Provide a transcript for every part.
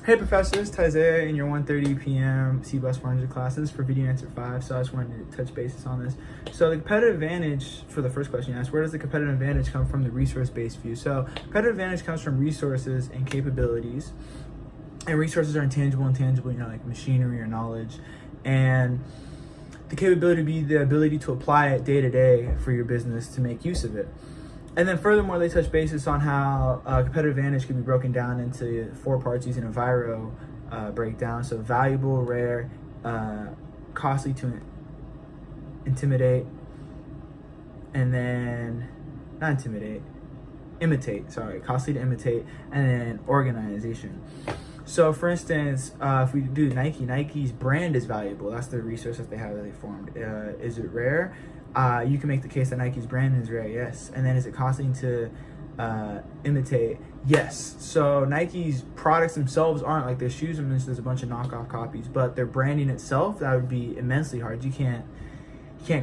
Hey professors, Isaiah in your 1:30 p.m. C+ 400 classes for video answer 5. So I just wanted to touch bases on this. So the competitive advantage for the first question you asked, where does the competitive advantage come from? The resource-based view. So competitive advantage comes from resources and capabilities. And resources are intangible and tangible, like machinery or knowledge. And the capability would be the ability to apply it day to day for your business to make use of it. And then furthermore, they touch basis on how competitive advantage can be broken down into 4 parts using a Viro breakdown. So valuable, rare, costly to intimidate, and then costly to imitate, and then organization. So for instance, if we do Nike's brand is valuable. That's the resource that they have that they formed. Is it rare? You can make the case that Nike's brand is rare, yes. And then is it costly to imitate? Yes. So Nike's products themselves aren't like their shoes. There's a bunch of knockoff copies, but their branding itself, that would be immensely hard. You can't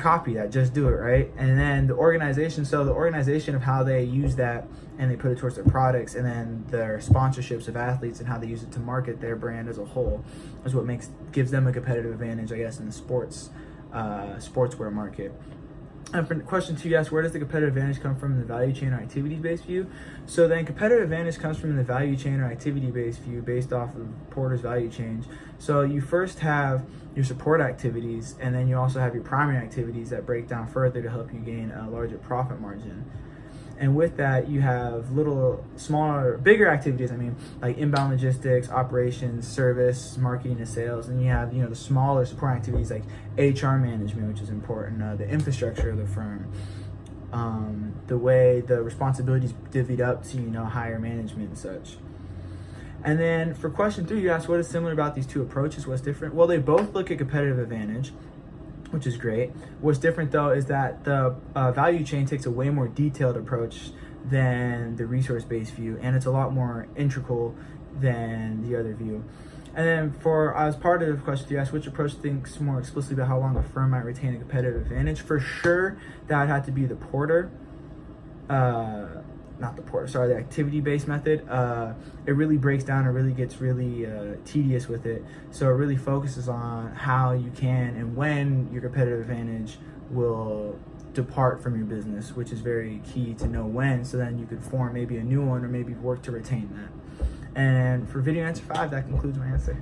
copy that, just do it, right? And then the organization, so the organization of how they use that and they put it towards their products, and then their sponsorships of athletes and how they use it to market their brand as a whole is what gives them a competitive advantage, I guess, in the sportswear market. And for question 2, you asked, where does the competitive advantage come from in the value chain or activity-based view? So then competitive advantage comes from the value chain or activity-based view based off of Porter's value chain. So you first have your support activities, and then you also have your primary activities that break down further to help you gain a larger profit margin. And with that, you have bigger activities, like inbound logistics, operations, service, marketing, and sales. And you have, the smaller support activities like HR management, which is important, the infrastructure of the firm, the way the responsibilities divvied up to, higher management and such. And then for question 3, you asked, what is similar about these two approaches? What's different? Well, they both look at competitive advantage, which is great. What's different though is that the value chain takes a way more detailed approach than the resource-based view, and it's a lot more integral than the other view. And then as part of the question you asked, which approach thinks more explicitly about how long a firm might retain a competitive advantage? For sure, that would have to be the the activity-based method. It really breaks down, it really gets tedious with it. So it really focuses on how you can and when your competitive advantage will depart from your business, which is very key to know when, so then you could form maybe a new one or maybe work to retain that. And for video answer 5, that concludes my answer.